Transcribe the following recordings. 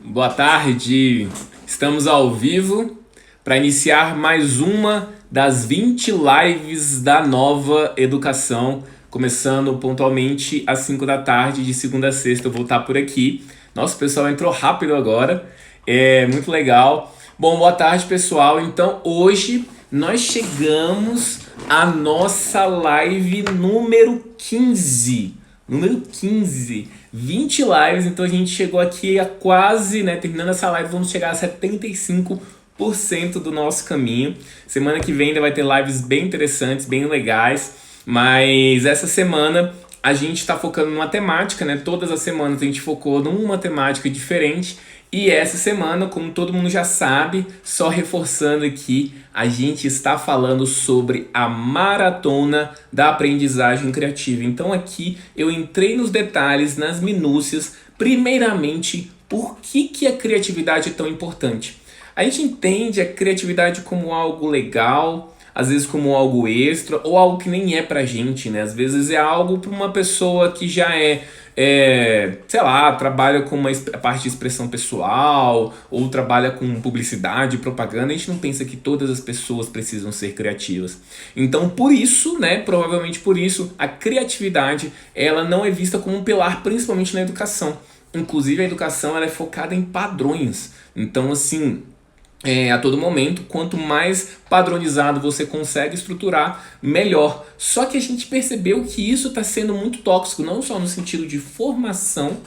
Boa tarde, estamos ao vivo para iniciar mais uma das 20 lives da Nova Educação, começando pontualmente às 5 da tarde, de segunda a sexta. Eu vou estar por aqui. Nossa, o pessoal entrou rápido agora, é muito legal. Bom, boa tarde, pessoal. Então, hoje nós chegamos à nossa live número 15. Número 15, 20 lives, então a gente chegou aqui a quase, né, terminando essa live, vamos chegar a 75% do nosso caminho. Semana que vem ainda vai ter lives bem interessantes, bem legais, mas essa semana a gente está focando numa temática, né? Todas as semanas a gente focou numa temática diferente. E essa semana, como todo mundo já sabe, só reforçando aqui, a gente está falando sobre a maratona da aprendizagem criativa. Então aqui eu entrei nos detalhes, nas minúcias, primeiramente, por que a criatividade é tão importante? A gente entende a criatividade como algo legal, às vezes como algo extra, ou algo que nem é pra gente, né? Às vezes é algo para uma pessoa que já sei lá, trabalha com a parte de expressão pessoal, ou trabalha com publicidade, propaganda. A gente não pensa que todas as pessoas precisam ser criativas. Então, por isso, né, provavelmente por isso, a criatividade, ela não é vista como um pilar, principalmente na educação. Inclusive, a educação, ela é focada em padrões. Então, assim, a todo momento, quanto mais padronizado você consegue estruturar, melhor. Só que a gente percebeu que isso está sendo muito tóxico, não só no sentido de formação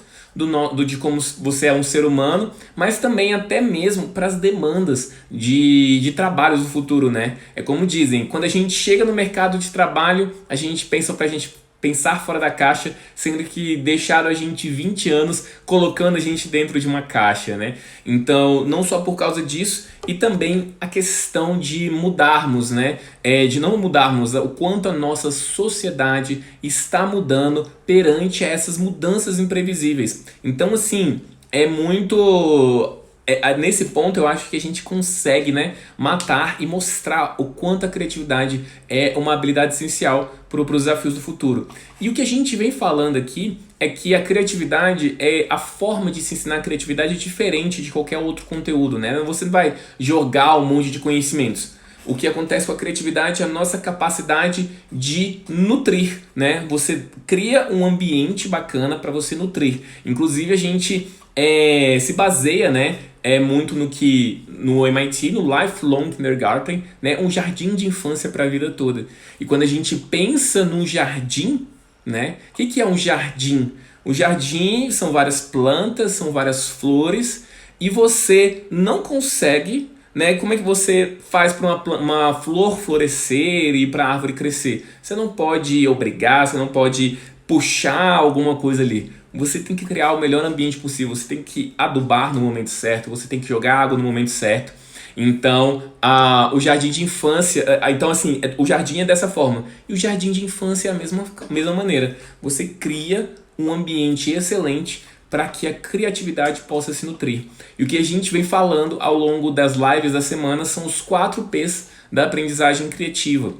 de como você é um ser humano, mas também até mesmo para as demandas de trabalhos do futuro, né? É como dizem, quando a gente chega no mercado de trabalho, a gente pensa para a gente pensar fora da caixa, sendo que deixaram a gente 20 anos colocando a gente dentro de uma caixa, né? Então, não só por causa disso, e também a questão de mudarmos, né? De não mudarmos, o quanto a nossa sociedade está mudando perante essas mudanças imprevisíveis. Então, assim, é muito... nesse ponto eu acho que a gente consegue, né, matar e mostrar o quanto a criatividade é uma habilidade essencial para os desafios do futuro. E o que a gente vem falando aqui é que a criatividade, a forma de se ensinar a criatividade é diferente de qualquer outro conteúdo, né? Você não vai jogar um monte de conhecimentos. O que acontece com a criatividade é a nossa capacidade de nutrir, né? Você cria um ambiente bacana para você nutrir. Inclusive a gente se baseia, né, muito no MIT, no Lifelong Kindergarten, né, um jardim de infância para a vida toda. E quando a gente pensa num jardim, né, o que é um jardim? O jardim são várias plantas, são várias flores, e você não consegue, né, como é que você faz para uma flor florescer e para a árvore crescer? Você não pode obrigar, você não pode puxar alguma coisa ali. Você tem que criar o melhor ambiente possível, você tem que adubar no momento certo, você tem que jogar água no momento certo. Então, o jardim de infância, então assim, o jardim é dessa forma. E o jardim de infância é a mesma maneira. Você cria um ambiente excelente para que a criatividade possa se nutrir. E o que a gente vem falando ao longo das lives da semana são os 4 P's da aprendizagem criativa.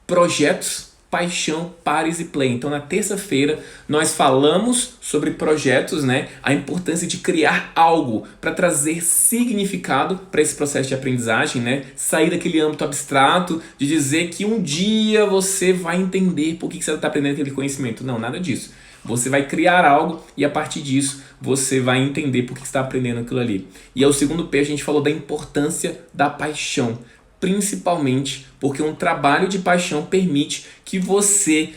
Projetos, paixão, pares e play. Então, na terça-feira, nós falamos sobre projetos, né? A importância de criar algo para trazer significado para esse processo de aprendizagem, né? Sair daquele âmbito abstrato de dizer que um dia você vai entender por que você está aprendendo aquele conhecimento. Não, nada disso. Você vai criar algo e a partir disso você vai entender por que você está aprendendo aquilo ali. E ao segundo P a gente falou da importância da paixão. Principalmente porque um trabalho de paixão permite que você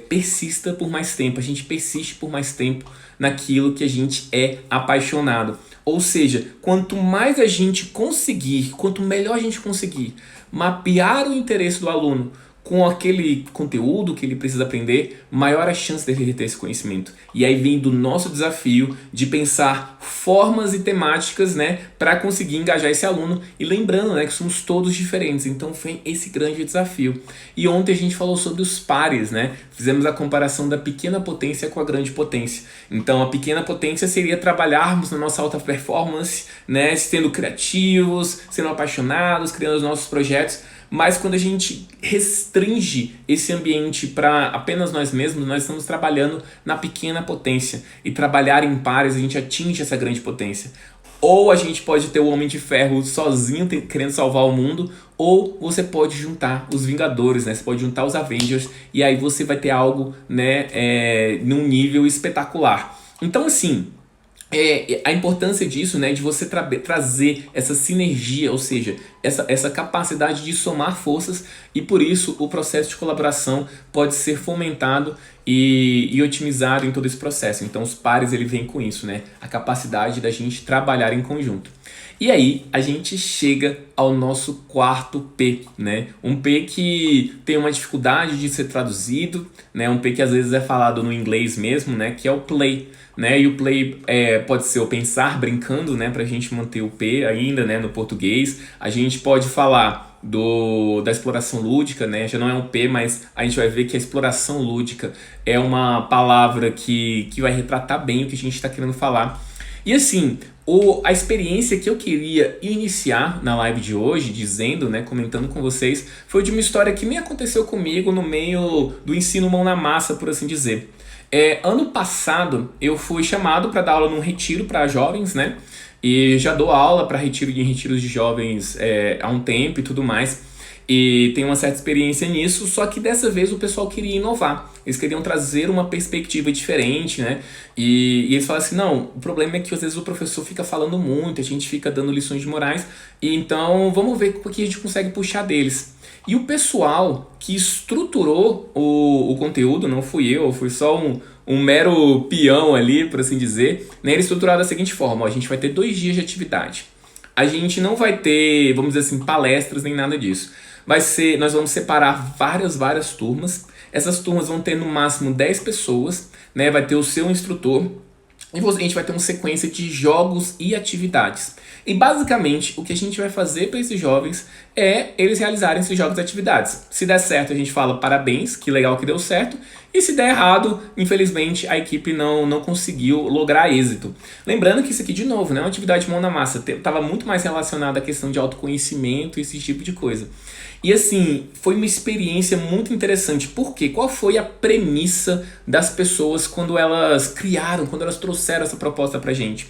persista por mais tempo. A gente persiste por mais tempo naquilo que a gente é apaixonado. Ou seja, quanto mais a gente conseguir, quanto melhor a gente conseguir mapear o interesse do aluno com aquele conteúdo que ele precisa aprender, maior a chance dele reter esse conhecimento. E aí vem do nosso desafio de pensar formas e temáticas, né, para conseguir engajar esse aluno. E lembrando, né, que somos todos diferentes, então vem esse grande desafio. E ontem a gente falou sobre os pares, né? Fizemos a comparação da pequena potência com a grande potência. Então a pequena potência seria trabalharmos na nossa alta performance, né, sendo criativos, sendo apaixonados, criando os nossos projetos. Mas quando a gente restringe esse ambiente para apenas nós mesmos, nós estamos trabalhando na pequena potência. E trabalhar em pares, a gente atinge essa grande potência. Ou a gente pode ter o Homem de Ferro sozinho querendo salvar o mundo, ou você pode juntar os Vingadores, né? Você pode juntar os Avengers e aí você vai ter algo, né, num nível espetacular. Então, assim, a importância disso, né, de você trazer essa sinergia, ou seja, essa capacidade de somar forças, e por isso o processo de colaboração pode ser fomentado e otimizado em todo esse processo. Então os pares ele vem com isso, né, a capacidade da gente trabalhar em conjunto. E aí a gente chega ao nosso quarto P, né? Um P que tem uma dificuldade de ser traduzido, né? Um P que às vezes é falado no inglês mesmo, né? Que é o play, né? E o play pode ser o pensar brincando, né? Pra gente manter o P ainda, né? No português. A gente pode falar da exploração lúdica, né? Já não é um P, mas a gente vai ver que a exploração lúdica é uma palavra que vai retratar bem o que a gente está querendo falar. E assim, a experiência que eu queria iniciar na live de hoje, dizendo, né, comentando com vocês, foi de uma história que nem aconteceu comigo no meio do ensino mão na massa, por assim dizer. Ano passado, eu fui chamado para dar aula num retiro para jovens, né? E já dou aula para retiros de jovens há um tempo e tudo mais. E tenho uma certa experiência nisso, só que dessa vez o pessoal queria inovar. Eles queriam trazer uma perspectiva diferente, né? E eles falaram assim, não, o problema é que às vezes o professor fica falando muito, a gente fica dando lições de morais, e então vamos ver o que a gente consegue puxar deles. E o pessoal que estruturou o conteúdo, não fui eu fui só um mero peão ali, por assim dizer, né? Ele estruturou da seguinte forma, ó, a gente vai ter 2 dias de atividade. A gente não vai ter, vamos dizer assim, palestras nem nada disso. Nós vamos separar várias turmas. Essas turmas vão ter no máximo 10 pessoas, né? Vai ter o seu instrutor e a gente vai ter uma sequência de jogos e atividades. E basicamente o que a gente vai fazer para esses jovens é eles realizarem esses jogos e atividades. Se der certo, a gente fala parabéns, que legal que deu certo. E se der errado, infelizmente a equipe não conseguiu lograr êxito. Lembrando que isso aqui, de novo, né, é uma atividade mão na massa, estava muito mais relacionada à questão de autoconhecimento e esse tipo de coisa. E assim, foi uma experiência muito interessante. Por quê? Qual foi a premissa das pessoas quando elas trouxeram essa proposta pra gente?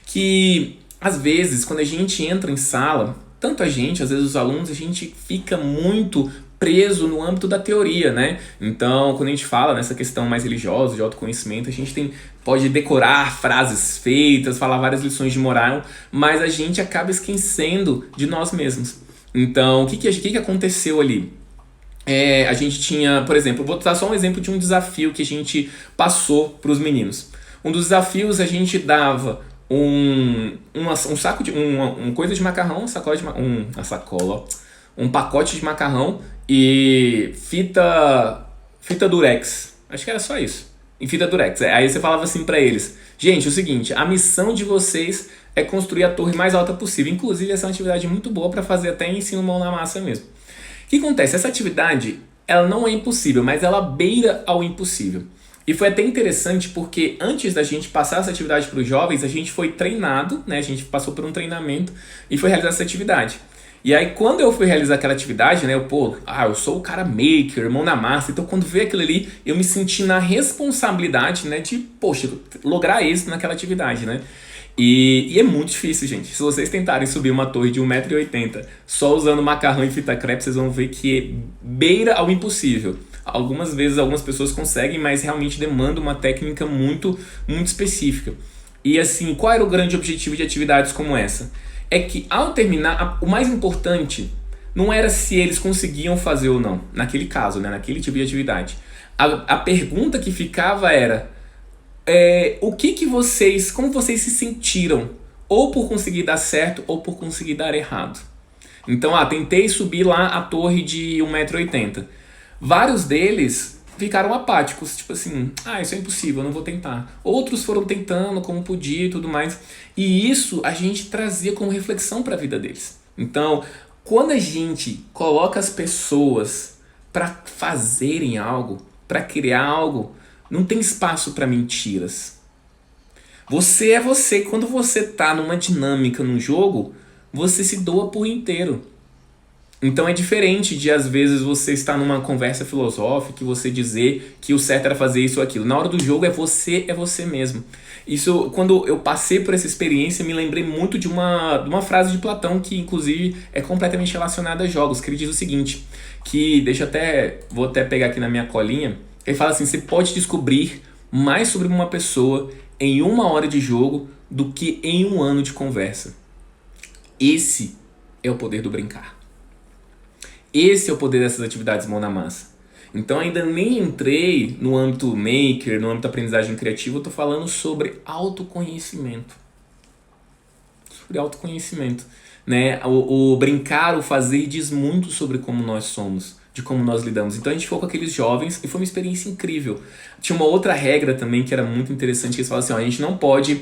Que, às vezes, quando a gente entra em sala, tanto a gente, às vezes os alunos, a gente fica muito preso no âmbito da teoria, né? Então, quando a gente fala nessa questão mais religiosa, de autoconhecimento, a gente pode decorar frases feitas, falar várias lições de moral, mas a gente acaba esquecendo de nós mesmos. Então, o que aconteceu ali? A gente tinha, por exemplo, vou dar só um exemplo de um desafio que a gente passou para os meninos. Um dos desafios, a gente dava um saco de um coisa de macarrão, um pacote de macarrão e fita durex. Acho que era só isso. E fita durex. Aí você falava assim para eles: gente, é o seguinte, a missão de vocês é construir a torre mais alta possível. Inclusive, essa é uma atividade muito boa para fazer até ensino mão na massa mesmo. O que acontece? Essa atividade, ela não é impossível, mas ela beira ao impossível. E foi até interessante porque antes da gente passar essa atividade para os jovens, a gente foi treinado, né? A gente passou por um treinamento e foi realizar essa atividade. E aí, quando eu fui realizar aquela atividade, né? Eu sou o cara maker, mão na massa. Então, quando veio aquilo ali, eu me senti na responsabilidade, né? De, lograr êxito naquela atividade, né? E é muito difícil, gente. Se vocês tentarem subir uma torre de 1,80 m só usando macarrão e fita crepe, vocês vão ver que beira ao impossível. Algumas vezes algumas pessoas conseguem, mas realmente demanda uma técnica muito, muito específica. E assim, qual era o grande objetivo de atividades como essa? É que ao terminar, o mais importante não era se eles conseguiam fazer ou não, naquele caso, né, naquele tipo de atividade. A pergunta que ficava era: como vocês se sentiram, ou por conseguir dar certo, ou por conseguir dar errado. Então, tentei subir lá a torre de 1,80 m. Vários deles ficaram apáticos, tipo assim, isso é impossível, eu não vou tentar. Outros foram tentando como podia e tudo mais. E isso a gente trazia como reflexão para a vida deles. Então, quando a gente coloca as pessoas para fazerem algo, para criar algo, não tem espaço para mentiras. Você é você. Quando você tá numa dinâmica, num jogo, você se doa por inteiro. Então é diferente de, às vezes, você estar numa conversa filosófica e você dizer que o certo era fazer isso ou aquilo. Na hora do jogo é você mesmo. Isso, quando eu passei por essa experiência, me lembrei muito de uma frase de Platão que, inclusive, é completamente relacionada a jogos, que ele diz o seguinte, que, vou até pegar aqui na minha colinha, ele fala assim, você pode descobrir mais sobre uma pessoa em 1 hora de jogo do que em 1 ano de conversa. Esse é o poder do brincar. Esse é o poder dessas atividades mão na massa. Então ainda nem entrei no âmbito maker, no âmbito da aprendizagem criativa, eu estou falando sobre autoconhecimento. Sobre autoconhecimento. Né? O brincar, o fazer diz muito sobre como nós somos, de como nós lidamos. Então a gente ficou com aqueles jovens e foi uma experiência incrível. Tinha uma outra regra também que era muito interessante, que eles falavam assim, ó, a gente não pode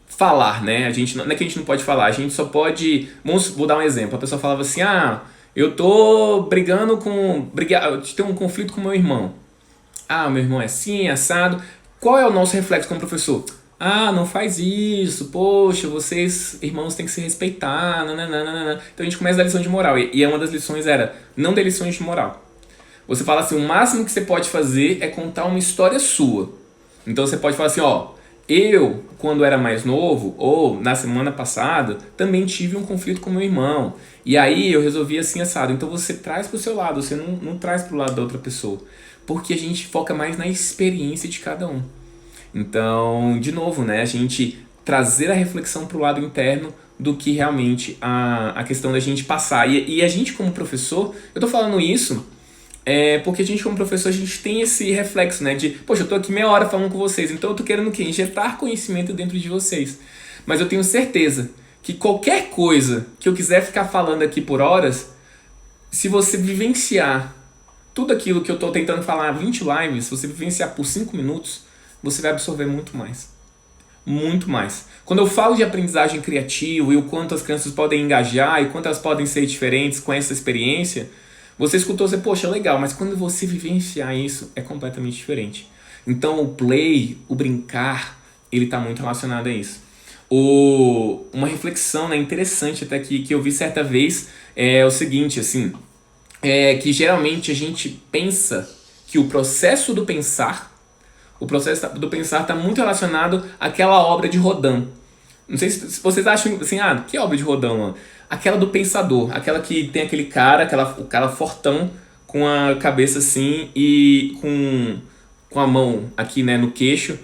falar, né? Não é que a gente não pode falar, a gente só pode... Vou dar um exemplo. A pessoa falava assim, eu tô brigando tenho um conflito com meu irmão. Meu irmão é assim, é assado. Qual é o nosso reflexo como professor? Não faz isso, poxa, vocês, irmãos, têm que se respeitar, nananana. Então a gente começa da lição de moral. E uma das lições era, não dê lições de moral. Você fala assim, o máximo que você pode fazer é contar uma história sua. Então você pode falar assim, eu, quando era mais novo, ou na semana passada, também tive um conflito com meu irmão. E aí eu resolvi assim, assado. Então você traz pro seu lado, você não traz pro lado da outra pessoa. Porque a gente foca mais na experiência de cada um. Então, de novo, né, a gente trazer a reflexão pro lado interno do que realmente a questão da gente passar. E a gente como professor, eu tô falando isso porque a gente como professor, a gente tem esse reflexo, né, de, poxa, eu tô aqui meia hora falando com vocês, então eu tô querendo o quê? Injetar conhecimento dentro de vocês. Mas eu tenho certeza que qualquer coisa que eu quiser ficar falando aqui por horas, se você vivenciar tudo aquilo que eu tô tentando falar 20 lives, se você vivenciar por 5 minutos, você vai absorver muito mais. Muito mais. Quando eu falo de aprendizagem criativa e o quanto as crianças podem engajar e quanto elas podem ser diferentes com essa experiência, você escutou, você, poxa, legal, mas quando você vivenciar isso, é completamente diferente. Então o play, o brincar, ele está muito relacionado a isso. Uma reflexão, né, interessante até que eu vi certa vez é o seguinte, assim, que geralmente a gente pensa que o processo do pensar está muito relacionado àquela obra de Rodin. Não sei se vocês acham assim, que obra de Rodin, mano? Aquela do pensador, aquela que tem aquele cara, o cara fortão com a cabeça assim e com a mão aqui, né, no queixo.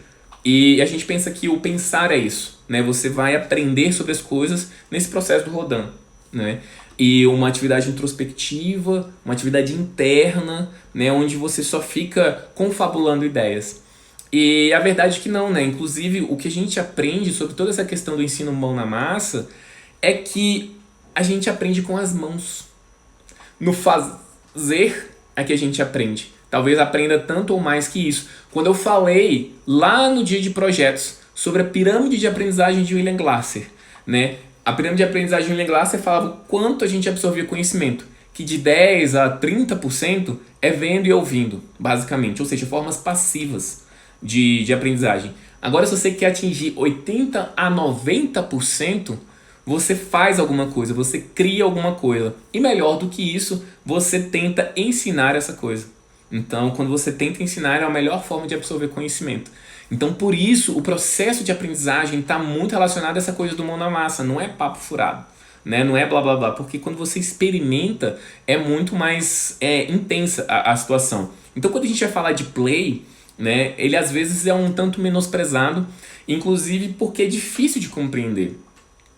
E a gente pensa que o pensar é isso, né? Você vai aprender sobre as coisas nesse processo do Rodin, né? E uma atividade introspectiva, uma atividade interna, né, onde você só fica confabulando ideias. E a verdade é que não, né? Inclusive, o que a gente aprende sobre toda essa questão do ensino mão na massa é que a gente aprende com as mãos. No fazer é que a gente aprende. Talvez aprenda tanto ou mais que isso. Quando eu falei lá no dia de projetos sobre a pirâmide de aprendizagem de William Glasser, né? A pirâmide de aprendizagem de William Glasser falava o quanto a gente absorvia conhecimento. Que de 10 a 30% é vendo e ouvindo, basicamente. Ou seja, formas passivas de aprendizagem. Agora, se você quer atingir 80 a 90%, você faz alguma coisa, você cria alguma coisa. E melhor do que isso, você tenta ensinar essa coisa. Então, quando você tenta ensinar, é a melhor forma de absorver conhecimento. Então, por isso, o processo de aprendizagem está muito relacionado a essa coisa do mão na massa, não é papo furado, né? Não é blá blá blá, porque quando você experimenta, é muito mais intensa a situação. Então, quando a gente vai falar de play, né, ele às vezes é um tanto menosprezado, inclusive porque é difícil de compreender.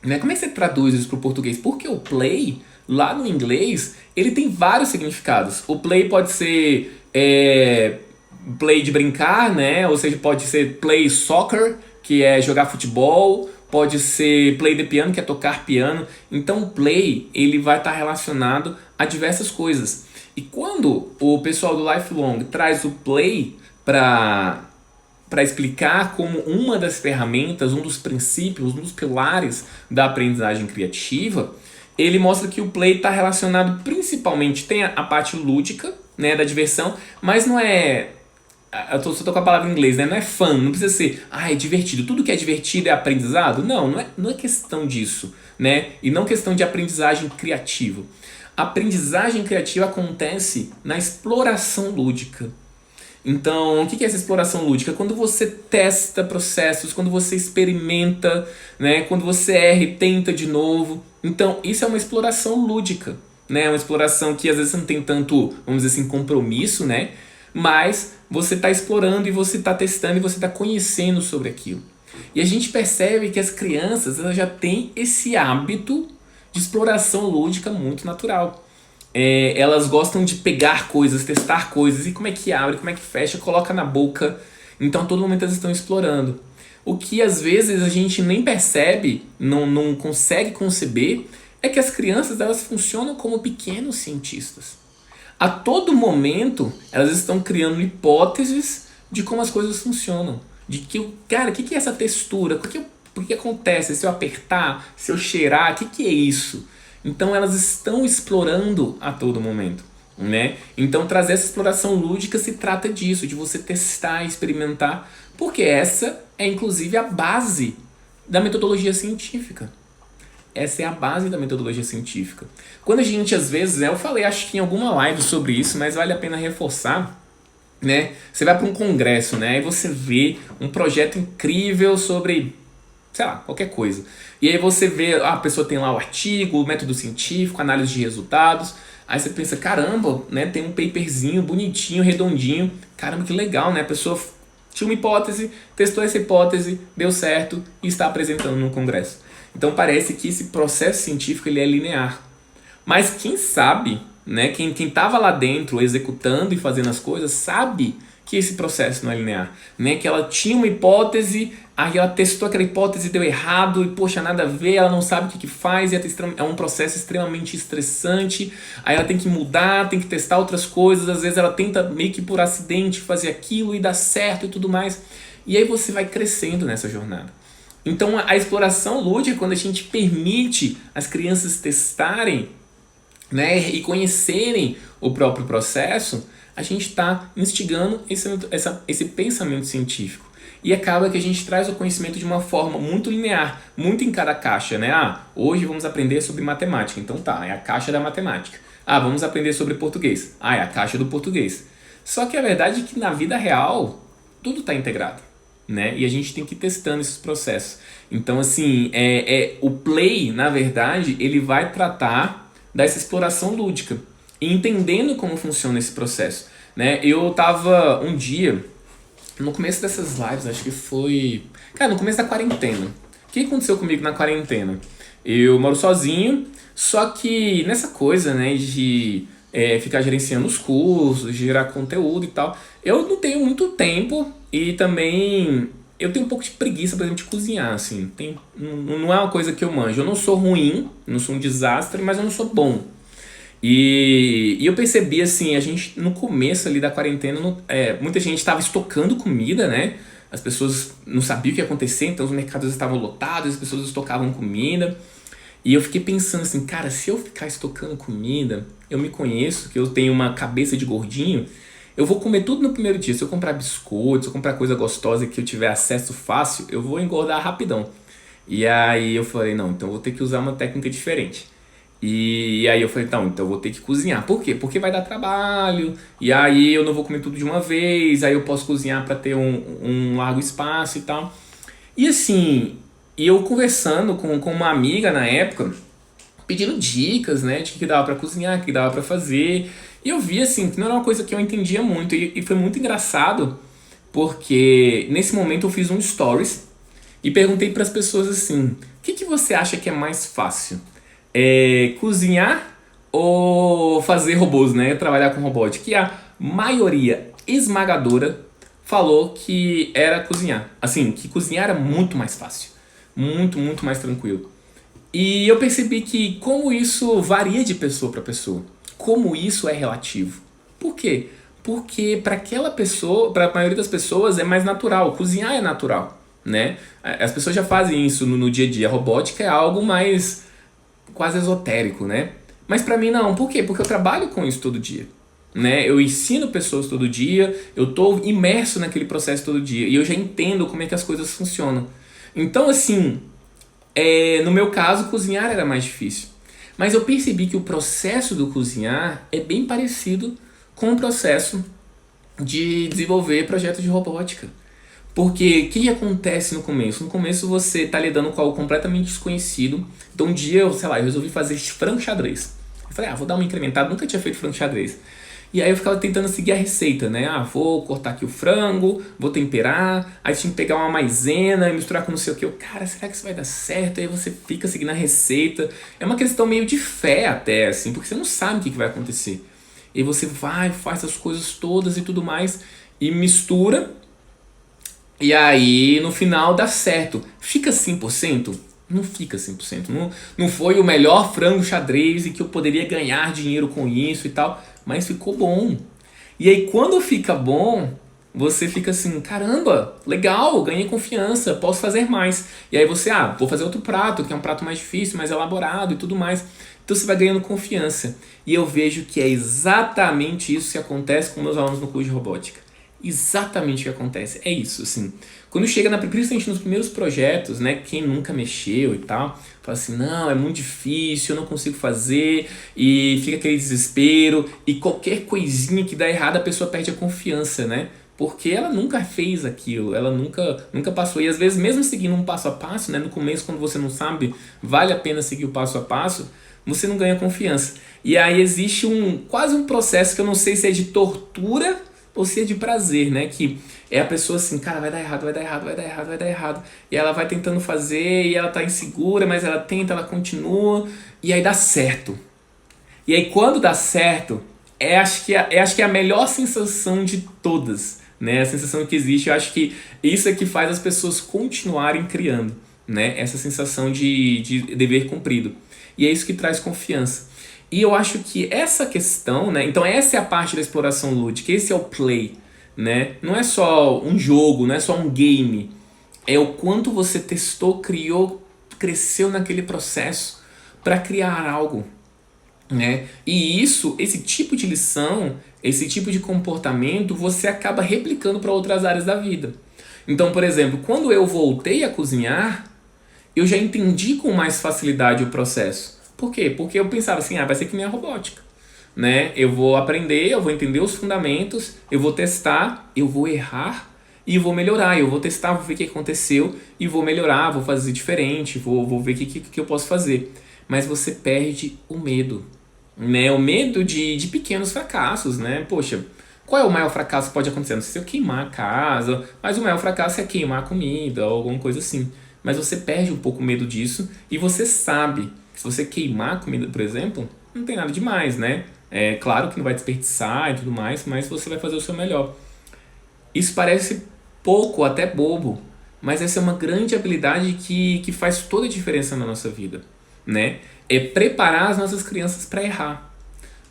Né? Como é que você traduz isso para o português? Porque o play, lá no inglês, ele tem vários significados. O play pode ser play de brincar, né? Ou seja, pode ser play soccer, que é jogar futebol, pode ser play de piano, que é tocar piano. Então o play, ele vai estar relacionado a diversas coisas. E quando o pessoal do Lifelong traz o play para explicar como uma das ferramentas, um dos princípios, um dos pilares da aprendizagem criativa, ele mostra que o play está relacionado principalmente, tem a parte lúdica, né, da diversão, mas não é... Eu só tô com a palavra em inglês, né? Não é fun, não precisa ser, é divertido. Tudo que é divertido é aprendizado? Não é questão disso, né? E não questão de aprendizagem criativa. A aprendizagem criativa acontece na exploração lúdica. Então, o que é essa exploração lúdica? Quando você testa processos, quando você experimenta, né? Quando você erra e tenta de novo. Então, isso é uma exploração lúdica, né? Uma exploração que às vezes não tem tanto, vamos dizer assim, compromisso, né? Mas você está explorando e você está testando e você está conhecendo sobre aquilo. E a gente percebe que as crianças, elas já têm esse hábito de exploração lúdica muito natural. Elas gostam de pegar coisas, testar coisas, e como é que abre, como é que fecha, coloca na boca. Então, a todo momento elas estão explorando. O que às vezes a gente nem percebe, não consegue conceber, é que as crianças, elas funcionam como pequenos cientistas. A todo momento elas estão criando hipóteses de como as coisas funcionam. De que, cara, o que é essa textura? Por que acontece? Se eu apertar, se eu cheirar, o que é isso? Então elas estão explorando a todo momento, né? Então trazer essa exploração lúdica se trata disso, de você testar, experimentar, porque essa é inclusive a base da metodologia científica. Essa é a base da metodologia científica. Quando a gente, às vezes, eu falei, acho que em alguma live sobre isso, mas vale a pena reforçar, né? Você vai para um congresso, né? E você vê um projeto incrível sobre, sei lá, qualquer coisa. E aí você vê, a pessoa tem lá o artigo, o método científico, análise de resultados. Aí você pensa, caramba, né? Tem um paperzinho bonitinho, redondinho. Caramba, que legal, né? A pessoa tinha uma hipótese, testou essa hipótese, deu certo e está apresentando no congresso. Então parece que esse processo científico ele é linear. Mas quem sabe, né, quem estava lá dentro executando e fazendo as coisas, sabe que esse processo não é linear. Né? Que ela tinha uma hipótese, aí ela testou aquela hipótese e deu errado, e poxa, nada a ver, ela não sabe o que faz, e é um processo extremamente estressante, aí ela tem que mudar, tem que testar outras coisas, às vezes ela tenta meio que por acidente fazer aquilo e dá certo e tudo mais. E aí você vai crescendo nessa jornada. Então a exploração lúdica, quando a gente permite as crianças testarem, né, e conhecerem o próprio processo, a gente está instigando esse pensamento científico. E acaba que a gente traz o conhecimento de uma forma muito linear, muito em cada caixa, né? Hoje vamos aprender sobre matemática, então tá, é a caixa da matemática. Vamos aprender sobre português. É a caixa do português. Só que a verdade é que na vida real, tudo está integrado. Né? E a gente tem que ir testando esses processos. Então, assim, o play, na verdade, ele vai tratar dessa exploração lúdica, entendendo como funciona esse processo. Né? Eu tava um dia, no começo dessas lives, acho que foi... Cara, no começo da quarentena. O que aconteceu comigo na quarentena? Eu moro sozinho, só que nessa coisa, né, de ficar gerenciando os cursos, gerar conteúdo e tal, eu não tenho muito tempo e também eu tenho um pouco de preguiça, por exemplo, de cozinhar, assim. Não é uma coisa que eu manjo. Eu não sou ruim, não sou um desastre, mas eu não sou bom. E eu percebi, assim, a gente, no começo ali da quarentena, muita gente estava estocando comida, né? As pessoas não sabiam o que ia acontecer, então os mercados estavam lotados, as pessoas estocavam comida. E eu fiquei pensando assim, cara, se eu ficar estocando comida, eu me conheço, que eu tenho uma cabeça de gordinho, eu vou comer tudo no primeiro dia. Se eu comprar biscoito, se eu comprar coisa gostosa que eu tiver acesso fácil, eu vou engordar rapidão. E aí eu falei, não, então eu vou ter que usar uma técnica diferente. E aí eu falei, então eu vou ter que cozinhar. Por quê? Porque vai dar trabalho, e aí eu não vou comer tudo de uma vez, aí eu posso cozinhar para ter um largo espaço e tal. E assim, eu conversando com uma amiga na época, pedindo dicas, né, de que dava para cozinhar, que dava para fazer. E eu vi assim, que não era uma coisa que eu entendia muito, e foi muito engraçado, porque nesse momento eu fiz um stories e perguntei para as pessoas assim, o que você acha que é mais fácil? Cozinhar ou fazer robôs, né? Trabalhar com robótica. E a maioria esmagadora falou que era cozinhar. Assim, que cozinhar era muito mais fácil. Muito, muito mais tranquilo. E eu percebi que como isso varia de pessoa para pessoa. Como isso é relativo. Por quê? Porque para aquela pessoa, para a maioria das pessoas é mais natural. Cozinhar é natural, né? As pessoas já fazem isso no dia a dia. A robótica é algo mais quase esotérico, né? Mas pra mim não. Por quê? Porque eu trabalho com isso todo dia, né? Eu ensino pessoas todo dia, eu tô imerso naquele processo todo dia e eu já entendo como é que as coisas funcionam. Então, assim, no meu caso, cozinhar era mais difícil. Mas eu percebi que o processo do cozinhar é bem parecido com o processo de desenvolver projetos de robótica. Porque o que acontece no começo? No começo você está lidando com algo completamente desconhecido. Então um dia eu, sei lá, eu resolvi fazer frango xadrez. Eu falei, vou dar uma incrementada, nunca tinha feito frango xadrez. E aí eu ficava tentando seguir a receita, né? Vou cortar aqui o frango, vou temperar, aí tinha que pegar uma maisena e misturar com não sei o que. Cara, será que isso vai dar certo? Aí você fica seguindo a receita. É uma questão meio de fé até, assim, porque você não sabe o que vai acontecer. E você vai, faz as coisas todas e tudo mais, e mistura, e aí no final dá certo. Fica 100%? Não fica 100%. Não foi o melhor frango xadrez e que eu poderia ganhar dinheiro com isso e tal, mas ficou bom. E aí quando fica bom, você fica assim, caramba, legal, ganhei confiança, posso fazer mais. E aí você, vou fazer outro prato, que é um prato mais difícil, mais elaborado e tudo mais. Então você vai ganhando confiança. E eu vejo que é exatamente isso que acontece com meus alunos no curso de robótica. Exatamente o que acontece. É isso, assim. Quando chega, principalmente nos primeiros projetos, né? Quem nunca mexeu e tal, fala assim, não, é muito difícil, eu não consigo fazer, e fica aquele desespero, e qualquer coisinha que dá errado, a pessoa perde a confiança, né? Porque ela nunca fez aquilo, ela nunca passou. E às vezes, mesmo seguindo um passo a passo, né? No começo, quando você não sabe, vale a pena seguir o passo a passo, você não ganha confiança. E aí existe quase um processo que eu não sei se é de tortura ou se é de prazer, né? Que é a pessoa assim, cara, vai dar errado, vai dar errado, vai dar errado, vai dar errado. E ela vai tentando fazer e ela tá insegura, mas ela tenta, ela continua e aí dá certo. E aí quando dá certo, acho que é a melhor sensação de todas, né? A sensação que existe, eu acho que isso é que faz as pessoas continuarem criando, né? Essa sensação de dever cumprido. E é isso que traz confiança. E eu acho que essa questão, né? Então essa é a parte da exploração lúdica, esse é o play, né? Não é só um jogo, não é só um game. É o quanto você testou, criou, cresceu naquele processo para criar algo, né? E esse tipo de lição, esse tipo de comportamento, você acaba replicando para outras áreas da vida. Então, por exemplo, quando eu voltei a cozinhar, eu já entendi com mais facilidade o processo. Por quê? Porque eu pensava assim, vai ser que nem a robótica, né? Eu vou aprender, eu vou entender os fundamentos, eu vou testar, eu vou errar e vou melhorar. Eu vou testar, vou ver o que aconteceu e vou melhorar, vou fazer diferente, vou ver o que eu posso fazer. Mas você perde o medo, né? O medo de pequenos fracassos, né? Poxa, qual é o maior fracasso que pode acontecer? Não sei se eu queimar a casa, mas o maior fracasso é queimar a comida ou alguma coisa assim. Mas você perde um pouco o medo disso e você sabe que se você queimar a comida, por exemplo, não tem nada demais, né? É claro que não vai desperdiçar e tudo mais, mas você vai fazer o seu melhor. Isso parece pouco, até bobo, mas essa é uma grande habilidade que faz toda a diferença na nossa vida, né? É preparar as nossas crianças para errar.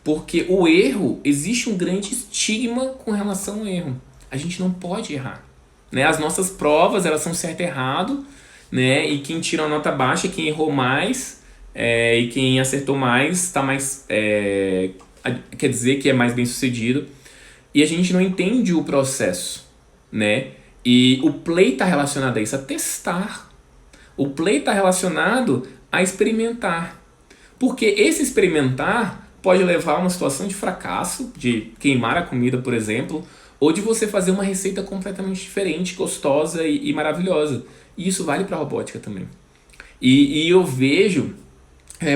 Porque o erro, existe um grande estigma com relação ao erro. A gente não pode errar, né? As nossas provas, elas são certo e errado, né? E quem tira uma nota baixa é quem errou mais, e quem acertou mais está mais, quer dizer que é mais bem sucedido. E a gente não entende o processo, né? E o play está relacionado a isso, a testar. O play está relacionado a experimentar. Porque esse experimentar pode levar a uma situação de fracasso, de queimar a comida, por exemplo, ou de você fazer uma receita completamente diferente, gostosa e maravilhosa. E isso vale para a robótica também. E eu vejo,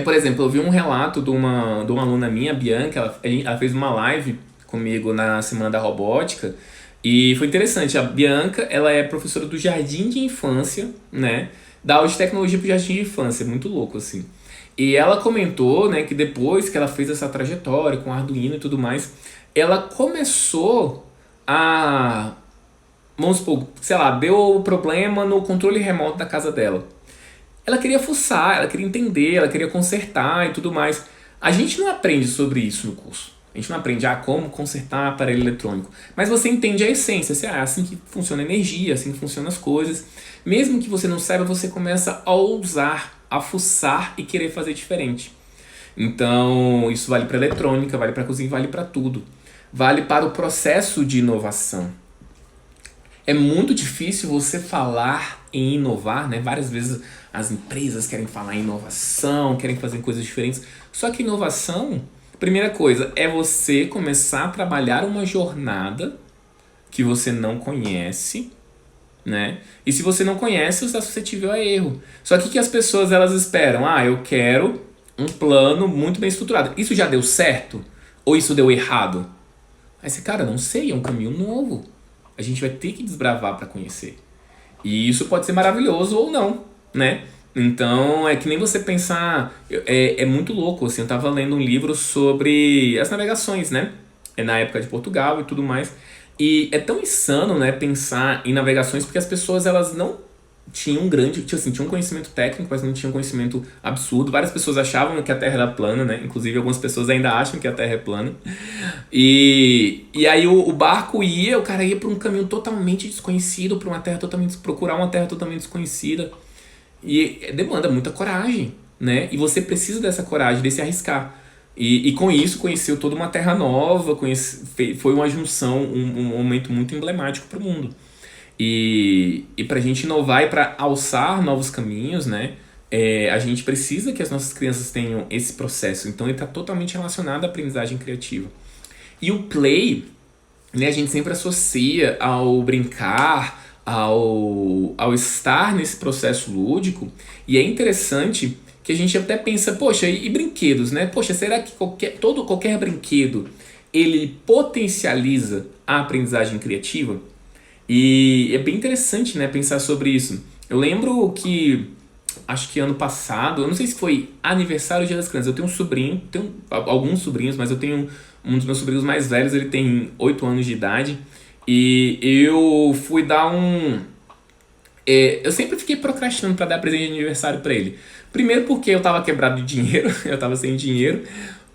por exemplo, eu vi um relato de uma aluna minha, a Bianca, ela fez uma live comigo na Semana da Robótica, e foi interessante. A Bianca, ela é professora do Jardim de Infância, né? Da aula de tecnologia para o Jardim de Infância, muito louco, assim. E ela comentou, né, que depois que ela fez essa trajetória com Arduino e tudo mais, ela começou a, vamos supor, sei lá, deu problema no controle remoto da casa dela. Ela queria fuçar, ela queria entender, ela queria consertar e tudo mais. A gente não aprende sobre isso no curso. A gente não aprende como consertar aparelho eletrônico. Mas você entende a essência. É assim que funciona a energia, assim que funcionam as coisas. Mesmo que você não saiba, você começa a ousar, a fuçar e querer fazer diferente. Então, isso vale para eletrônica, vale para cozinha, vale para tudo. Vale para o processo de inovação. É muito difícil você falar em inovar, né? Várias vezes as empresas querem falar em inovação, querem fazer coisas diferentes. Só que inovação, primeira coisa, é você começar a trabalhar uma jornada que você não conhece, né? E se você não conhece, você está suscetível a erro. Só que as pessoas elas esperam, eu quero um plano muito bem estruturado. Isso já deu certo? Ou isso deu errado? Aí você, cara, não sei, é um caminho novo. A gente vai ter que desbravar para conhecer. E isso pode ser maravilhoso ou não, né? Então, é que nem você pensar... É muito louco, assim. Eu tava lendo um livro sobre as navegações, né? Na época de Portugal e tudo mais. E é tão insano, né? Pensar em navegações, porque as pessoas, elas não tinham tinham um conhecimento técnico, mas não tinham um conhecimento absurdo. Várias pessoas achavam que a Terra era plana, né? Inclusive, algumas pessoas ainda acham que a Terra é plana. E aí o barco o cara ia para um caminho totalmente desconhecido, para procurar uma terra totalmente desconhecida. E demanda muita coragem, né? E você precisa dessa coragem, de se arriscar. E com isso conheceu toda uma terra nova, foi uma junção, um momento muito emblemático para o mundo. E para a gente inovar e para alçar novos caminhos, né? A gente precisa que as nossas crianças tenham esse processo. Então ele está totalmente relacionado à aprendizagem criativa. E o play, né, a gente sempre associa ao brincar, ao estar nesse processo lúdico. E é interessante que a gente até pensa, poxa, e brinquedos, né? Poxa, será que qualquer brinquedo ele potencializa a aprendizagem criativa? E é bem interessante, né, pensar sobre isso. Eu lembro que, acho que ano passado, eu não sei se foi aniversário ou Dia das Crianças, eu tenho um sobrinho, tenho alguns sobrinhos, mas eu tenho um dos meus sobrinhos mais velhos, ele tem 8 anos de idade, e eu fui dar eu sempre fiquei procrastinando para dar presente de aniversário para ele. Primeiro porque eu tava quebrado de dinheiro, eu tava sem dinheiro,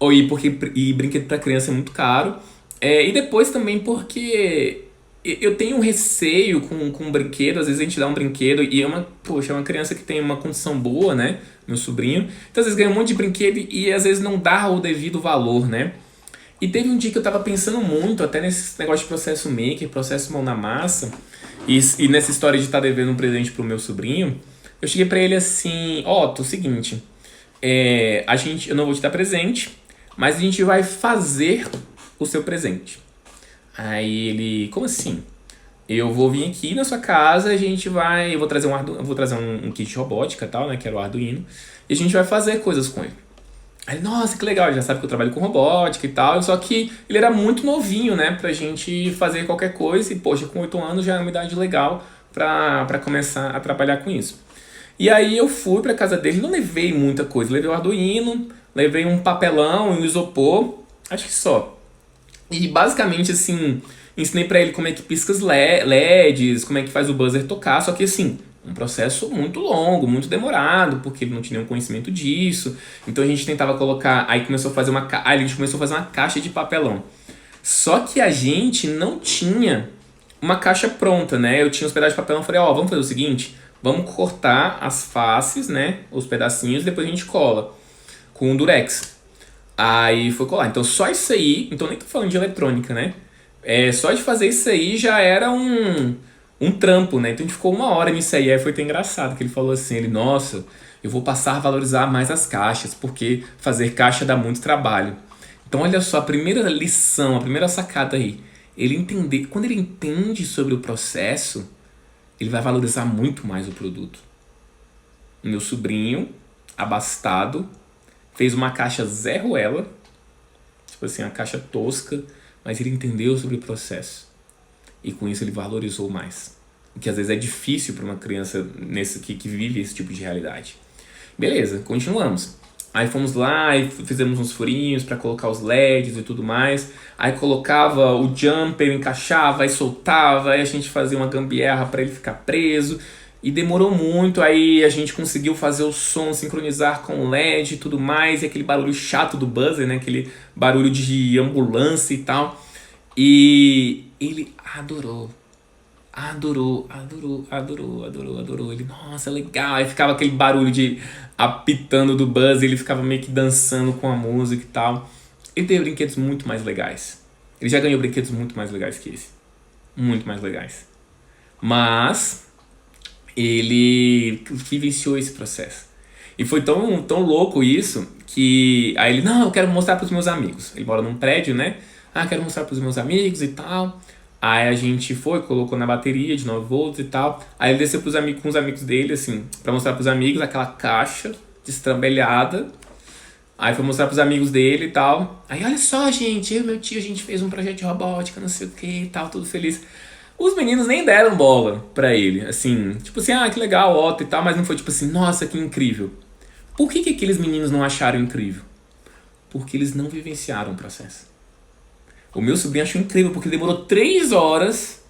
e brinquedo para criança é muito caro, e depois também porque eu tenho um receio com um brinquedo. Às vezes a gente dá um brinquedo e é uma criança que tem uma condição boa, né? Meu sobrinho. Então às vezes ganha um monte de brinquedo e às vezes não dá o devido valor, né? E teve um dia que eu tava pensando muito, até nesse negócio de processo maker, processo mão na massa, e nessa história de estar devendo um presente pro meu sobrinho. Eu cheguei pra ele assim, Otto, seguinte, eu não vou te dar presente, mas a gente vai fazer o seu presente. Aí ele, como assim? Eu vou vir aqui na sua casa, eu vou trazer um kit de robótica e tal, né, que era o Arduino, e a gente vai fazer coisas com ele. Aí, nossa, que legal, ele já sabe que eu trabalho com robótica e tal, só que ele era muito novinho, né, pra gente fazer qualquer coisa, e poxa, com 8 anos já é uma idade legal pra começar a trabalhar com isso. E aí eu fui pra casa dele, não levei muita coisa, levei o Arduino, levei um papelão e um isopor, acho que só. E basicamente, assim, ensinei pra ele como é que pisca as LEDs, como é que faz o buzzer tocar, só que assim, um processo muito longo, muito demorado, porque ele não tinha nenhum conhecimento disso. Então a gente tentava colocar, aí a gente começou a fazer uma caixa de papelão. Só que a gente não tinha uma caixa pronta, né? Eu tinha os pedaços de papelão, eu falei, vamos fazer o seguinte, vamos cortar as faces, né, os pedacinhos, depois a gente cola com o Durex. Aí foi colar. Então só isso aí, então nem tô falando de eletrônica, né? Só de fazer isso aí já era um trampo, né? Então a gente ficou 1 hora nisso aí. Aí foi até engraçado que ele falou assim, nossa, eu vou passar a valorizar mais as caixas, porque fazer caixa dá muito trabalho. Então olha só, a primeira lição, a primeira sacada aí, quando ele entende sobre o processo, ele vai valorizar muito mais o produto. O meu sobrinho, abastado, fez uma caixa Zé Ruela, tipo assim, uma caixa tosca, mas ele entendeu sobre o processo. E com isso ele valorizou mais. O que às vezes é difícil para uma criança que vive esse tipo de realidade. Beleza, continuamos. Aí fomos lá e fizemos uns furinhos para colocar os LEDs e tudo mais. Aí colocava o jumper, encaixava e soltava. Aí a gente fazia uma gambiarra para ele ficar preso. E demorou muito, aí a gente conseguiu fazer o som, sincronizar com o LED e tudo mais. E aquele barulho chato do buzzer, né? Aquele barulho de ambulância e tal. E ele adorou. Adorou. Ele, nossa, legal. Aí ficava aquele barulho de apitando do buzzer, ele ficava meio que dançando com a música e tal. Ele teve brinquedos muito mais legais. Ele já ganhou brinquedos muito mais legais que esse. Muito mais legais. Mas ele vivenciou esse processo. E foi tão louco isso que aí ele, não, eu quero mostrar pros meus amigos. Ele mora num prédio, né? Ah, quero mostrar pros meus amigos e tal. Aí a gente foi, colocou na bateria de 9 volts e tal. Aí ele desceu com os amigos dele, assim, pra mostrar pros amigos aquela caixa destrambelhada. Aí foi mostrar pros amigos dele e tal. Aí, olha só, gente, eu e meu tio, a gente fez um projeto de robótica, não sei o que e tal, tudo feliz. Os meninos nem deram bola pra ele, assim, tipo assim, ah, que legal, Otto e tal, mas não foi tipo assim, nossa, que incrível. Por que aqueles meninos não acharam incrível? Porque eles não vivenciaram o processo. O meu sobrinho achou incrível porque ele demorou 3 horas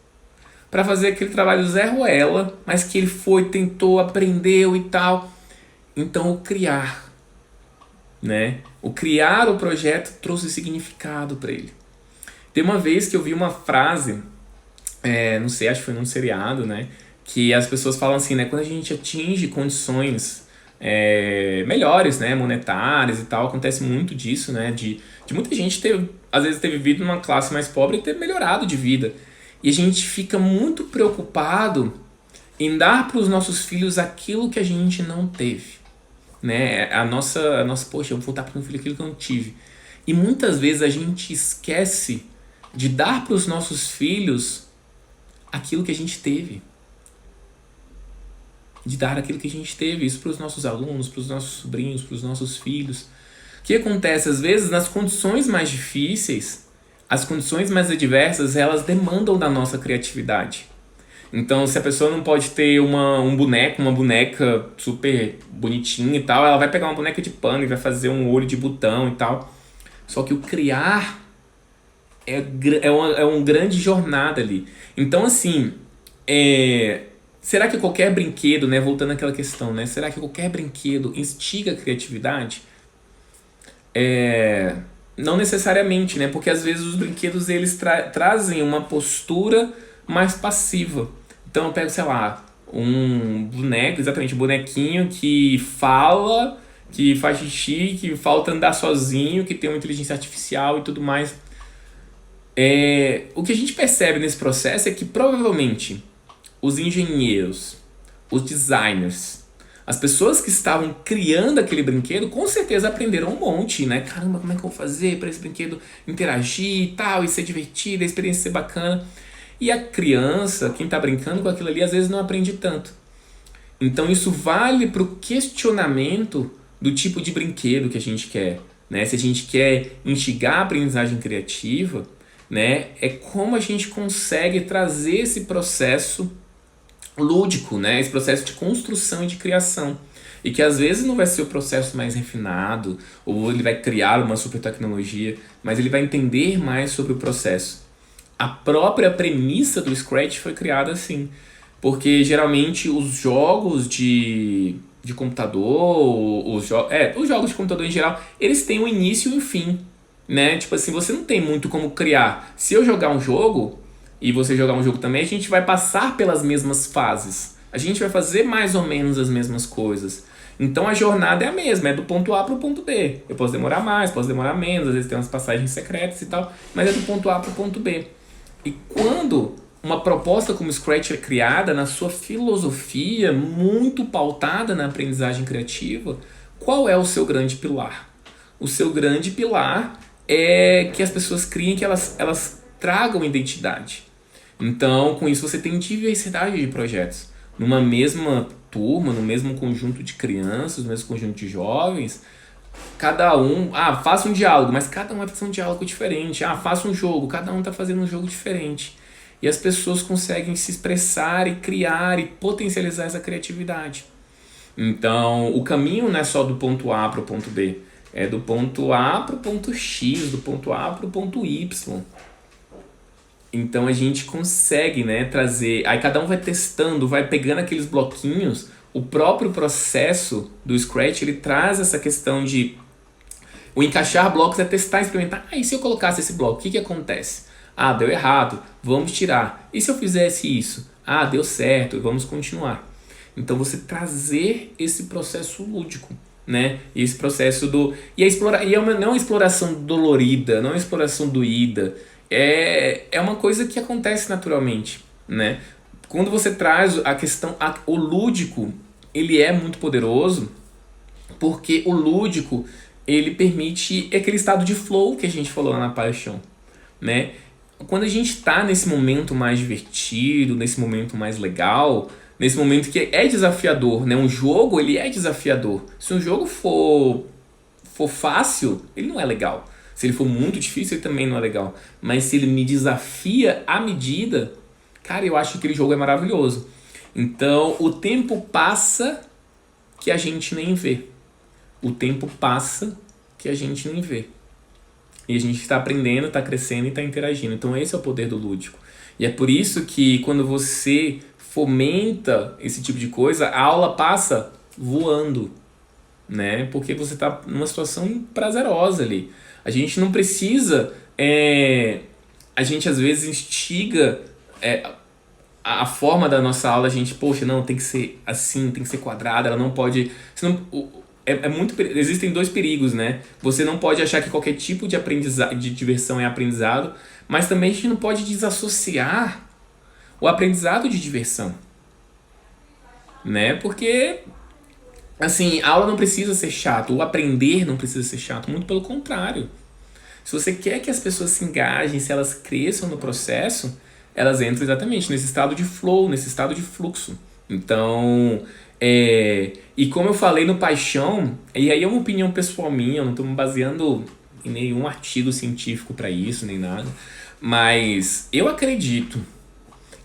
pra fazer aquele trabalho do Zé Ruela, mas que ele foi, tentou, aprendeu e tal. Então, o criar, né? O criar o projeto trouxe significado pra ele. Tem uma vez que eu vi uma frase, não sei, acho que foi num seriado, né? Que as pessoas falam assim, né? Quando a gente atinge condições melhores, né? Monetárias e tal, acontece muito disso, né? De muita gente às vezes ter vivido numa classe mais pobre e ter melhorado de vida. E a gente fica muito preocupado em dar para os nossos filhos aquilo que a gente não teve, né? Poxa, eu vou dar para meu filho aquilo que eu não tive. E muitas vezes a gente esquece de dar para os nossos filhos aquilo que a gente teve. De dar aquilo que a gente teve, isso para os nossos alunos, para os nossos sobrinhos, para os nossos filhos. O que acontece às vezes nas condições mais difíceis, as condições mais adversas, elas demandam da nossa criatividade. Então, se a pessoa não pode ter um boneco, uma boneca super bonitinha e tal, ela vai pegar uma boneca de pano e vai fazer um olho de botão e tal. Só que o criar é uma grande jornada ali. Então, assim, será que qualquer brinquedo, né, voltando àquela questão, né, será que qualquer brinquedo instiga a criatividade? Não necessariamente, né, porque às vezes os brinquedos eles trazem uma postura mais passiva. Então eu pego, sei lá, um boneco, exatamente, um bonequinho que fala, que faz xixi, que falta andar sozinho, que tem uma inteligência artificial e tudo mais. O que a gente percebe nesse processo é que provavelmente os engenheiros, os designers, as pessoas que estavam criando aquele brinquedo, com certeza aprenderam um monte, né? Caramba, como é que eu vou fazer para esse brinquedo interagir e tal, e ser divertido, a experiência ser bacana. E a criança, quem está brincando com aquilo ali, às vezes não aprende tanto. Então isso vale para o questionamento do tipo de brinquedo que a gente quer, né? Se a gente quer instigar a aprendizagem criativa, né? É como a gente consegue trazer esse processo lúdico, né? Esse processo de construção e de criação. E que às vezes não vai ser o processo mais refinado, ou ele vai criar uma super tecnologia, mas ele vai entender mais sobre o processo. A própria premissa do Scratch foi criada assim, porque geralmente os jogos de computador, os jogos de computador em geral, eles têm um início e um fim, né? Tipo assim, você não tem muito como criar. Se eu jogar um jogo e você jogar um jogo também, a gente vai passar pelas mesmas fases. A gente vai fazer mais ou menos as mesmas coisas. Então a jornada é a mesma, é do ponto A para o ponto B. Eu posso demorar mais, posso demorar menos, às vezes tem umas passagens secretas e tal, mas é do ponto A para o ponto B. E quando uma proposta como o Scratch é criada na sua filosofia, muito pautada na aprendizagem criativa, qual é o seu grande pilar? O seu grande pilar é que as pessoas criem, que elas tragam identidade. Então, com isso, você tem diversidade de projetos. Numa mesma turma, no mesmo conjunto de crianças, no mesmo conjunto de jovens, cada um, faça um diálogo, mas cada um vai fazer um diálogo diferente. Faça um jogo, cada um está fazendo um jogo diferente. E as pessoas conseguem se expressar e criar e potencializar essa criatividade. Então, o caminho não é só do ponto A para o ponto B, é do ponto A para o ponto X, do ponto A para o ponto Y. Então a gente consegue, né, trazer. Aí cada um vai testando, vai pegando aqueles bloquinhos. O próprio processo do Scratch, ele traz essa questão de o encaixar blocos é testar, experimentar. E se eu colocasse esse bloco, o que acontece? Deu errado, vamos tirar. E se eu fizesse isso? Deu certo, vamos continuar. Então você trazer esse processo lúdico, né? Esse processo do... não é uma exploração dolorida, não é uma exploração doída. É uma coisa que acontece naturalmente, né? quando você traz a questão, o lúdico, ele é muito poderoso, porque o lúdico, ele permite aquele estado de flow que a gente falou lá na paixão, né? Quando a gente está nesse momento mais divertido, nesse momento mais legal, nesse momento que é desafiador, né? Um jogo, ele é desafiador. Se um jogo for fácil, ele não é legal. Se ele for muito difícil, ele também não é legal. Mas se ele me desafia à medida, cara, eu acho que aquele jogo é maravilhoso. Então, o tempo passa que a gente nem vê. O tempo passa que a gente nem vê. E a gente está aprendendo, está crescendo e está interagindo. Então esse é o poder do lúdico. E é por isso que quando você fomenta esse tipo de coisa, a aula passa voando, né? Porque você está numa situação prazerosa ali. A gente não precisa... a gente às vezes instiga... a forma da nossa aula, a gente, poxa, não, tem que ser assim, tem que ser quadrada, ela não pode... Senão, existem dois perigos, né? Você não pode achar que qualquer tipo de de diversão é aprendizado, mas também a gente não pode desassociar o aprendizado de diversão, né? Porque, assim, a aula não precisa ser chato, o aprender não precisa ser chato, muito pelo contrário. Se você quer que as pessoas se engajem, se elas cresçam no processo, elas entram exatamente nesse estado de flow, nesse estado de fluxo. Então, e como eu falei no Paixão, e aí é uma opinião pessoal minha, eu não estou me baseando em nenhum artigo científico para isso, nem nada, mas eu acredito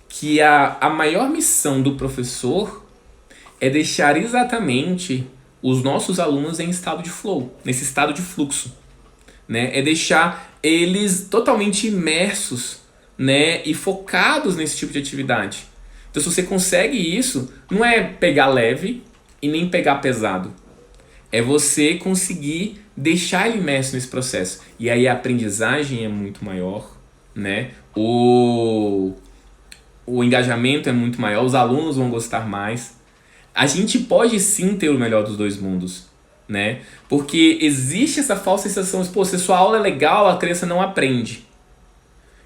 que a maior missão do professor é deixar exatamente os nossos alunos em estado de flow, nesse estado de fluxo, né? É deixar eles totalmente imersos, né, e focados nesse tipo de atividade. Então, se você consegue isso, não é pegar leve e nem pegar pesado. É você conseguir deixar ele imerso nesse processo. E aí a aprendizagem é muito maior, né? O engajamento é muito maior, os alunos vão gostar mais. A gente pode sim ter o melhor dos dois mundos, né? Porque existe essa falsa sensação de, pô, se sua aula é legal, a criança não aprende.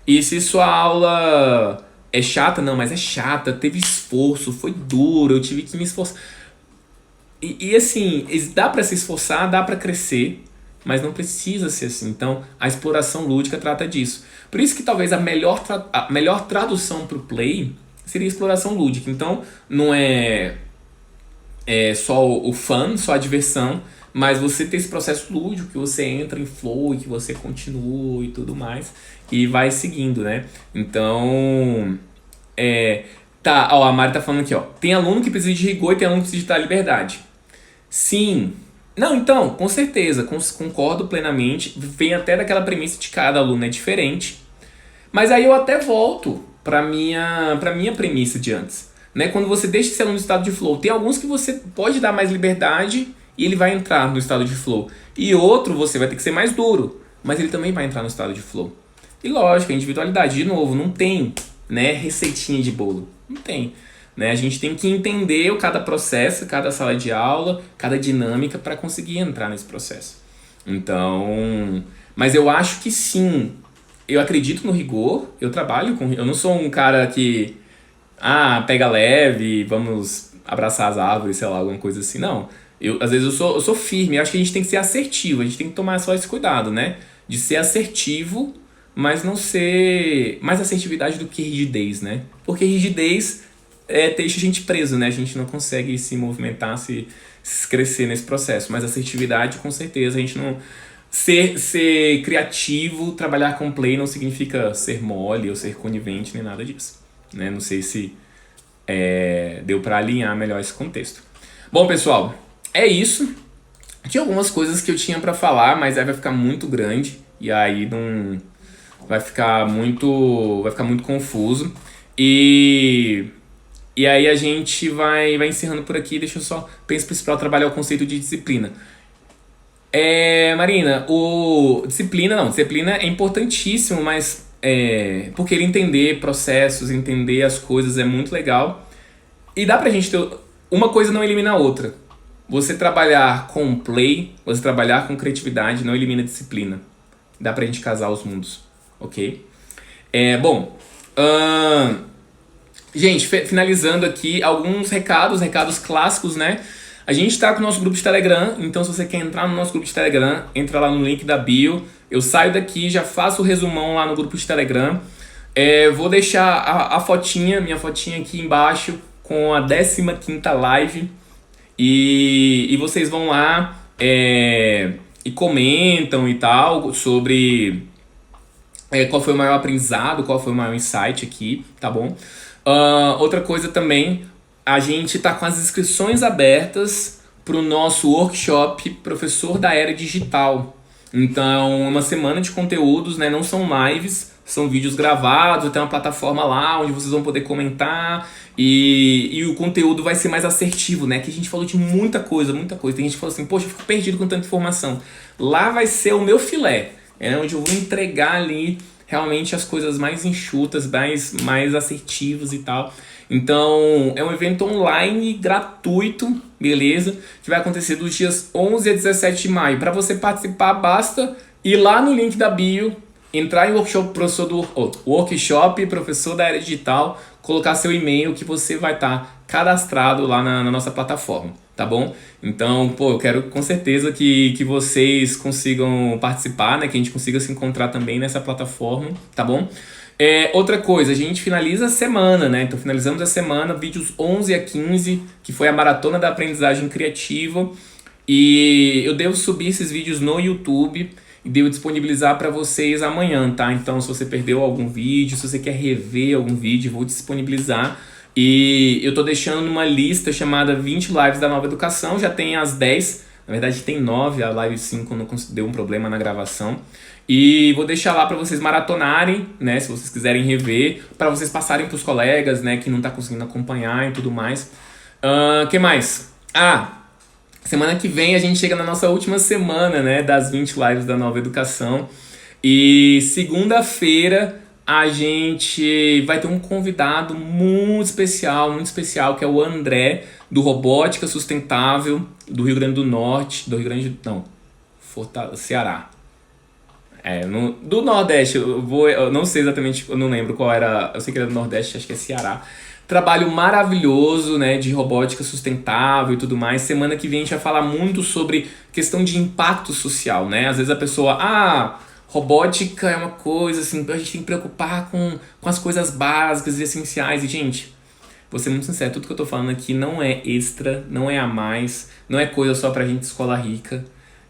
E se sua aula é chata, não, mas é chata, teve esforço, foi duro, eu tive que me esforçar. E assim, dá pra se esforçar, dá pra crescer, mas não precisa ser assim. Então, a exploração lúdica trata disso. Por isso que talvez a melhor tradução pro play seria exploração lúdica. Então, não é só o fun, só a diversão, mas você ter esse processo lúdico, que você entra em flow e que você continua e tudo mais, e vai seguindo, né? Então, tá, ó, a Mari tá falando aqui, ó, tem aluno que precisa de rigor e tem aluno que precisa de liberdade. Sim. Não, então, com certeza, concordo plenamente, vem até daquela premissa de cada aluno é diferente, mas aí eu até volto pra minha premissa de antes, né? Quando você deixa esse aluno no estado de flow, tem alguns que você pode dar mais liberdade e ele vai entrar no estado de flow. E outro você vai ter que ser mais duro, mas ele também vai entrar no estado de flow. E lógico, a individualidade, de novo, não tem, né, receitinha de bolo. Não tem. Né? A gente tem que entender cada processo, cada sala de aula, cada dinâmica para conseguir entrar nesse processo. Então, mas eu acho que sim. Eu acredito no rigor, eu trabalho com... Eu não sou um cara que... pega leve, vamos abraçar as árvores, sei lá, alguma coisa assim. Não. Às vezes eu sou firme. Eu acho que a gente tem que ser assertivo. A gente tem que tomar só esse cuidado, né? De ser assertivo, mas não ser... Mais assertividade do que rigidez, né? Porque rigidez deixa a gente preso, né? A gente não consegue se movimentar, se crescer nesse processo. Mas assertividade, com certeza, a gente não... Ser criativo, trabalhar com play não significa ser mole ou ser conivente, nem nada disso. Né? Não sei se deu para alinhar melhor esse contexto. Bom, pessoal, é isso. Tinha algumas coisas que eu tinha para falar, mas aí vai ficar muito grande e aí não vai ficar muito confuso. E aí a gente vai encerrando por aqui. Deixa eu só pensar principal trabalhar o conceito de disciplina. Marina, disciplina é importantíssimo, mas porque ele entender processos, entender as coisas é muito legal. E dá pra gente ter... Uma coisa não elimina a outra. Você trabalhar com play, você trabalhar com criatividade não elimina a disciplina. Dá pra gente casar os mundos, ok? Gente, finalizando aqui, alguns recados clássicos, né? A gente tá com o nosso grupo de Telegram, então se você quer entrar no nosso grupo de Telegram, entra lá no link da bio. Eu saio daqui, já faço o resumão lá no grupo de Telegram. Vou deixar a fotinha, minha fotinha aqui embaixo, com a 15ª live. E vocês vão lá e comentam e tal sobre qual foi o maior aprendizado, qual foi o maior insight aqui, tá bom? Outra coisa também, a gente tá com as inscrições abertas pro nosso workshop Professor da Era Digital. Então, uma semana de conteúdos, né? Não são lives, são vídeos gravados, tem uma plataforma lá onde vocês vão poder comentar e o conteúdo vai ser mais assertivo, né? Que a gente falou de muita coisa, muita coisa. Tem gente que fala assim, poxa, eu fico perdido com tanta informação. Lá vai ser o meu filé, onde eu vou entregar ali realmente as coisas mais enxutas, mais assertivas e tal. Então, é um evento online gratuito, beleza? Que vai acontecer dos dias 11 a 17 de maio. Para você participar, basta ir lá no link da bio, entrar em workshop Professor da Era Digital, colocar seu e-mail que você vai estar cadastrado lá na nossa plataforma, tá bom? Então, eu quero com certeza que vocês consigam participar, né? Que a gente consiga se encontrar também nessa plataforma, tá bom? Outra coisa, a gente finaliza a semana, né? Então finalizamos a semana, vídeos 11 a 15, que foi a maratona da aprendizagem criativa. E eu devo subir esses vídeos no YouTube e devo disponibilizar para vocês amanhã, tá? Então se você perdeu algum vídeo, se você quer rever algum vídeo, vou disponibilizar. E eu tô deixando numa lista chamada 20 lives da Nova Educação, já tem as 10, na verdade tem 9, a live 5 não deu um problema na gravação. E vou deixar lá para vocês maratonarem, né, se vocês quiserem rever, para vocês passarem para os colegas, né, que não tá conseguindo acompanhar e tudo mais. Que mais? Semana que vem a gente chega na nossa última semana, né, das 20 lives da Nova Educação. E segunda-feira a gente vai ter um convidado muito especial, que é o André, do Robótica Sustentável, do Rio Grande do Norte, Ceará. Do Nordeste, eu não sei exatamente, eu não lembro qual era, eu sei que era do Nordeste, acho que é Ceará. Trabalho maravilhoso, né, de robótica sustentável e tudo mais. Semana que vem a gente vai falar muito sobre questão de impacto social, né? Às vezes a pessoa, robótica é uma coisa, assim, a gente tem que preocupar com as coisas básicas e essenciais. E, gente, vou ser muito sincero, tudo que eu tô falando aqui não é extra, não é a mais, não é coisa só pra gente de escola rica,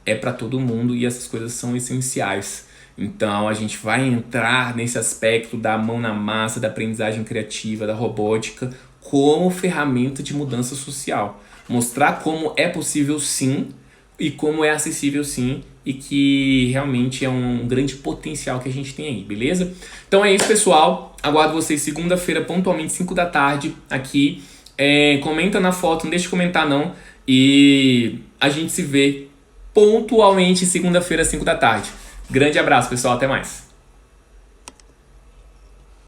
é pra todo mundo e essas coisas são essenciais. Então a gente vai entrar nesse aspecto da mão na massa, da aprendizagem criativa, da robótica, como ferramenta de mudança social. Mostrar como é possível sim, e como é acessível sim, e que realmente é um grande potencial que a gente tem aí, beleza? Então é isso, pessoal. Aguardo vocês segunda-feira, pontualmente, 5 da tarde, aqui. Comenta na foto, não deixe de comentar não. E a gente se vê pontualmente segunda-feira, 5 da tarde. Grande abraço, pessoal. Até mais.